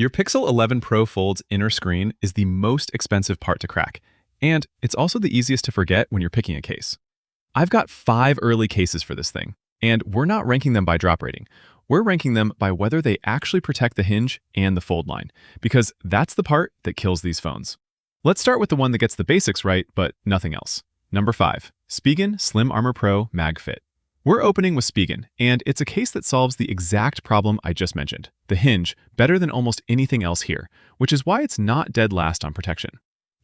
Your Pixel 11 Pro Fold's inner screen is the most expensive part to crack, and it's also the easiest to forget when you're picking a case. I've got 5 early cases for this thing, and we're not ranking them by drop rating. We're ranking them by whether they actually protect the hinge and the fold line, because that's the part that kills these phones. Let's start with the one that gets the basics right, but nothing else. Number 5, Spigen Slim Armor Pro MagFit. We're opening with Spigen, and it's a case that solves the exact problem I just mentioned, the hinge, better than almost anything else here, which is why it's not dead last on protection.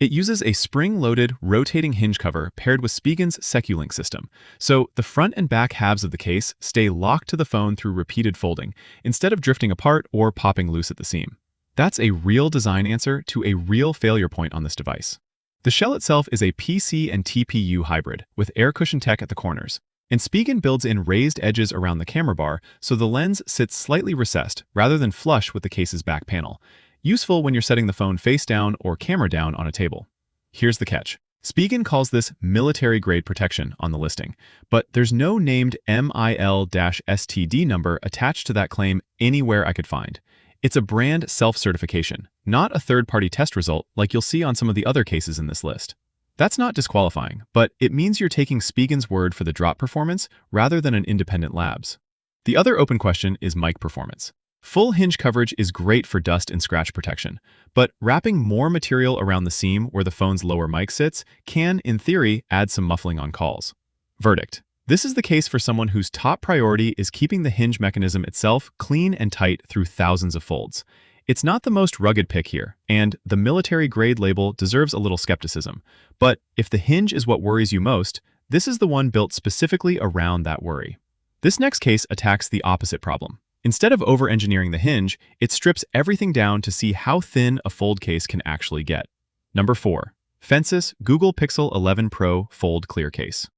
It uses a spring-loaded, rotating hinge cover paired with Spigen's SecuLink system, so the front and back halves of the case stay locked to the phone through repeated folding, instead of drifting apart or popping loose at the seam. That's a real design answer to a real failure point on this device. The shell itself is a PC and TPU hybrid, with air cushion tech at the corners. And Spigen builds in raised edges around the camera bar so the lens sits slightly recessed rather than flush with the case's back panel, useful when you're setting the phone face down or camera down on a table. Here's the catch. Spigen calls this military-grade protection on the listing, but there's no named MIL-STD number attached to that claim anywhere I could find. It's a brand self-certification, not a third-party test result like you'll see on some of the other cases in this list. That's not disqualifying, but it means you're taking Spigen's word for the drop performance rather than an independent lab's. The other open question is mic performance. Full hinge coverage is great for dust and scratch protection, but wrapping more material around the seam where the phone's lower mic sits can, in theory, add some muffling on calls. Verdict. This is the case for someone whose top priority is keeping the hinge mechanism itself clean and tight through thousands of folds. It's not the most rugged pick here, and the military-grade label deserves a little skepticism. But if the hinge is what worries you most, this is the one built specifically around that worry. This next case attacks the opposite problem. Instead of over-engineering the hinge, it strips everything down to see how thin a fold case can actually get. Number 4. FNTCASE Google Pixel 11 Pro Fold Clear Case.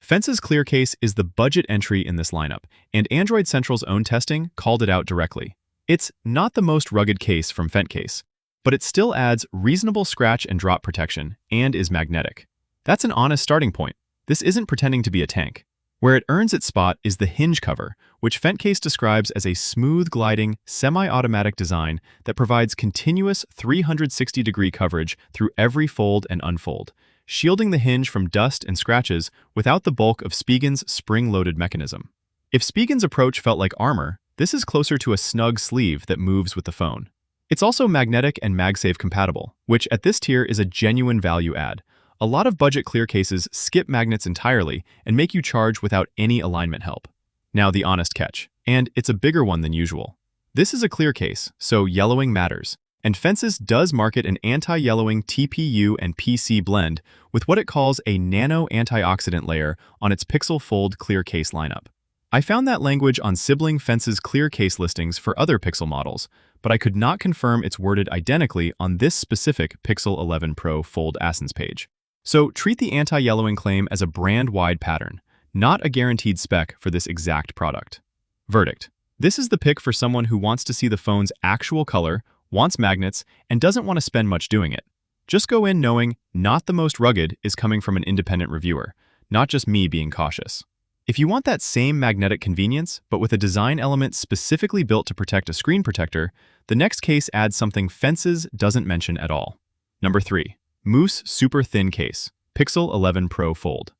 FNTCASE Clear Case is the budget entry in this lineup, and Android Central's own testing called it out directly. It's not the most rugged case from FNTCASE, but it still adds reasonable scratch and drop protection and is magnetic. That's an honest starting point. This isn't pretending to be a tank. Where it earns its spot is the hinge cover, which FNTCASE describes as a smooth-gliding, semi-automatic design that provides continuous 360-degree coverage through every fold and unfold, shielding the hinge from dust and scratches without the bulk of Spigen's spring-loaded mechanism. If Spigen's approach felt like armor, this is closer to a snug sleeve that moves with the phone. It's also magnetic and MagSafe compatible, which at this tier is a genuine value add. A lot of budget clear cases skip magnets entirely and make you charge without any alignment help. Now the honest catch, and it's a bigger one than usual. This is a clear case, so yellowing matters, and FNTCASE does market an anti-yellowing TPU and PC blend with what it calls a nano antioxidant layer on its Pixel Fold clear case lineup. I found that language on sibling FNTCASE clear case listings for other Pixel models, but I could not confirm it's worded identically on this specific Pixel 11 Pro Fold Assens page. So treat the anti-yellowing claim as a brand-wide pattern, not a guaranteed spec for this exact product. Verdict. This is the pick for someone who wants to see the phone's actual color, wants magnets, and doesn't want to spend much doing it. Just go in knowing not the most rugged is coming from an independent reviewer, not just me being cautious. If you want that same magnetic convenience, but with a design element specifically built to protect a screen protector, the next case adds something FNTCASE doesn't mention at all. Number 3. Mous Super Thin Case, Pixel 11 Pro Fold.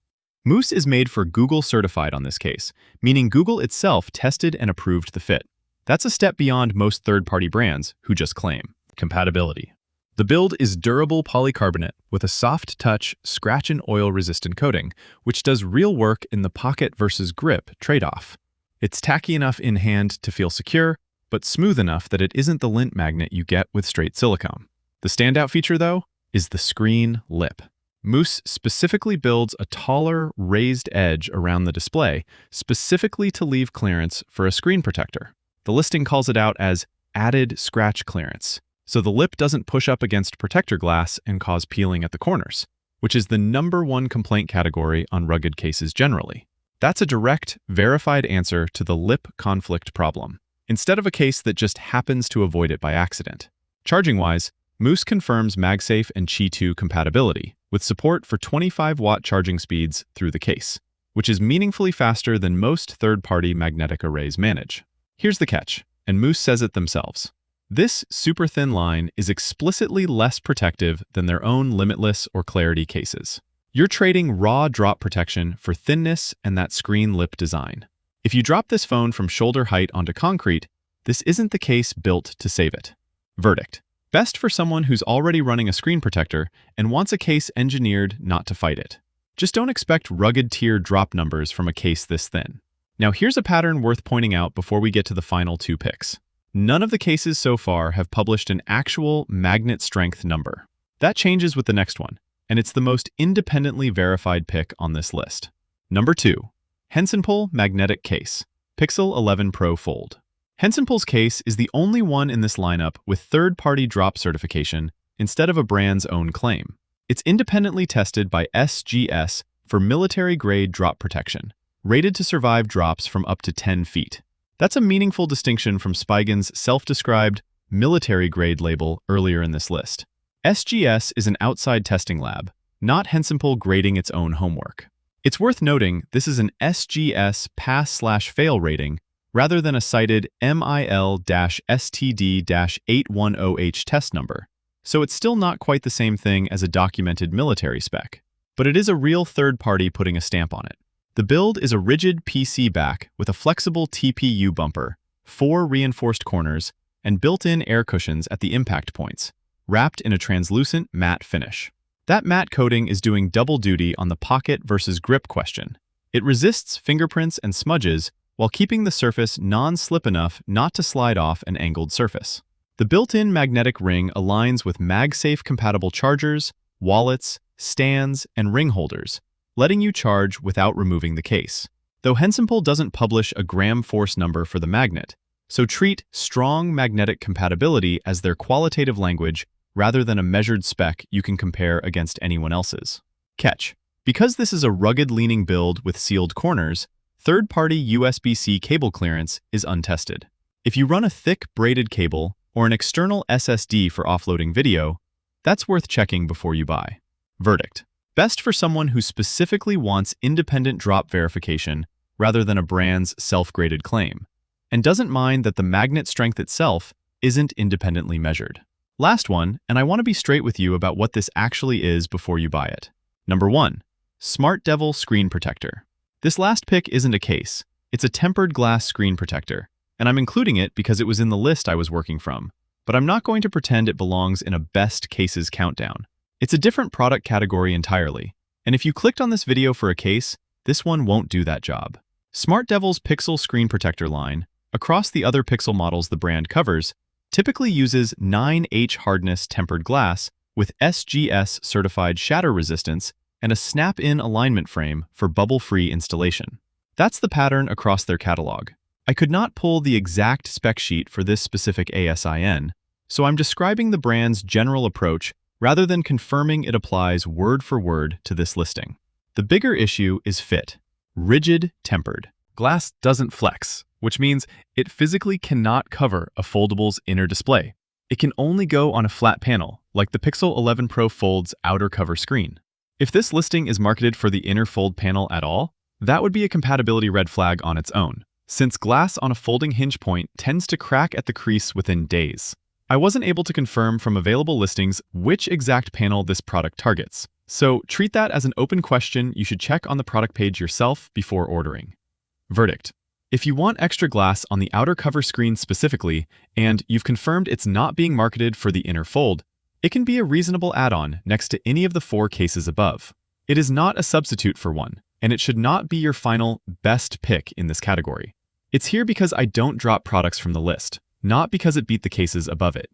Mous is made for Google certified on this case, meaning Google itself tested and approved the fit. That's a step beyond most third-party brands who just claim compatibility. The build is durable polycarbonate with a soft-touch, scratch and oil-resistant coating, which does real work in the pocket versus grip trade-off. It's tacky enough in hand to feel secure, but smooth enough that it isn't the lint magnet you get with straight silicone. The standout feature, though, is the screen lip. Mous specifically builds a taller, raised edge around the display, specifically to leave clearance for a screen protector. The listing calls it out as added scratch clearance, so the lip doesn't push up against protector glass and cause peeling at the corners, which is the #1 complaint category on rugged cases generally. That's a direct, verified answer to the lip conflict problem, instead of a case that just happens to avoid it by accident. Charging-wise, Mous confirms MagSafe and Qi 2 compatibility, with support for 25-watt charging speeds through the case, which is meaningfully faster than most third-party magnetic arrays manage. Here's the catch, and Mous says it themselves. This super thin line is explicitly less protective than their own limitless or clarity cases. You're trading raw drop protection for thinness and that screen lip design. If you drop this phone from shoulder height onto concrete, this isn't the case built to save it. Verdict: best for someone who's already running a screen protector and wants a case engineered not to fight it. Just don't expect rugged tier drop numbers from a case this thin. Now here's a pattern worth pointing out before we get to the final two picks. None of the cases so far have published an actual magnet strength number. That changes with the next one, and it's the most independently verified pick on this list. Number 2. Hensinple Magnetic Case, Pixel 11 Pro Fold. Hensinple's case is the only one in this lineup with third-party drop certification instead of a brand's own claim. It's independently tested by SGS for military-grade drop protection, rated to survive drops from up to 10 feet. That's a meaningful distinction from Spigen's self-described military-grade label earlier in this list. SGS is an outside testing lab, not Hensinple grading its own homework. It's worth noting this is an SGS pass/fail rating rather than a cited MIL-STD-810H test number, so it's still not quite the same thing as a documented military spec, but it is a real third party putting a stamp on it. The build is a rigid PC back with a flexible TPU bumper, 4 reinforced corners, and built-in air cushions at the impact points, wrapped in a translucent matte finish. That matte coating is doing double duty on the pocket versus grip question. It resists fingerprints and smudges while keeping the surface non-slip enough not to slide off an angled surface. The built-in magnetic ring aligns with MagSafe compatible chargers, wallets, stands, and ring holders, letting you charge without removing the case. Though Hensinple doesn't publish a gram force number for the magnet, so treat strong magnetic compatibility as their qualitative language rather than a measured spec you can compare against anyone else's. Catch: because this is a rugged-leaning build with sealed corners, third-party USB-C cable clearance is untested. If you run a thick braided cable or an external SSD for offloading video, that's worth checking before you buy. Verdict: best for someone who specifically wants independent drop verification rather than a brand's self-graded claim, and doesn't mind that the magnet strength itself isn't independently measured. Last one, and I want to be straight with you about what this actually is before you buy it. Number 1. SMARTDEVIL Screen Protector. This last pick isn't a case, it's a tempered glass screen protector, and I'm including it because it was in the list I was working from, but I'm not going to pretend it belongs in a best cases countdown. It's a different product category entirely, and if you clicked on this video for a case, this one won't do that job. SMARTDEVIL's Pixel Screen Protector line, across the other Pixel models the brand covers, typically uses 9H hardness tempered glass with SGS certified shatter resistance and a snap-in alignment frame for bubble-free installation. That's the pattern across their catalog. I could not pull the exact spec sheet for this specific ASIN, so I'm describing the brand's general approach rather than confirming it applies word for word to this listing. The bigger issue is fit. Rigid, tempered. Glass doesn't flex, which means it physically cannot cover a foldable's inner display. It can only go on a flat panel, like the Pixel 11 Pro Fold's outer cover screen. If this listing is marketed for the inner fold panel at all, that would be a compatibility red flag on its own, since glass on a folding hinge point tends to crack at the crease within days. I wasn't able to confirm from available listings which exact panel this product targets, so treat that as an open question you should check on the product page yourself before ordering. Verdict: if you want extra glass on the outer cover screen specifically, and you've confirmed it's not being marketed for the inner fold, it can be a reasonable add-on next to any of the 4 cases above. It is not a substitute for one, and it should not be your final best pick in this category. It's here because I don't drop products from the list, not because it beat the cases above it.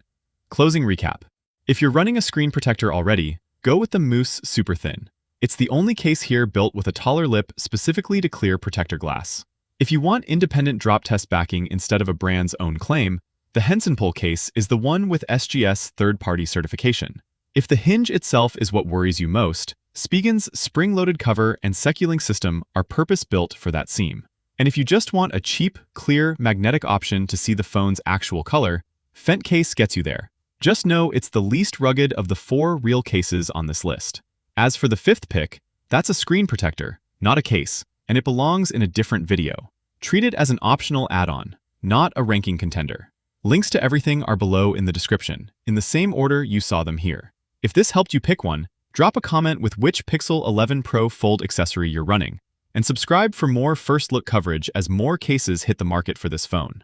Closing recap: if you're running a screen protector already, go with the Mous Super Thin. It's the only case here built with a taller lip specifically to clear protector glass. If you want independent drop test backing instead of a brand's own claim, the Hensinple case is the one with SGS third-party certification. If the hinge itself is what worries you most, Spigen's spring-loaded cover and Seculink system are purpose-built for that seam. And if you just want a cheap, clear, magnetic option to see the phone's actual color, FNTCASE gets you there. Just know it's the least rugged of the 4 real cases on this list. As for the 5th pick, that's a screen protector, not a case, and it belongs in a different video. Treat it as an optional add-on, not a ranking contender. Links to everything are below in the description, in the same order you saw them here. If this helped you pick one, drop a comment with which Pixel 11 Pro Fold accessory you're running, and subscribe for more first-look coverage as more cases hit the market for this phone.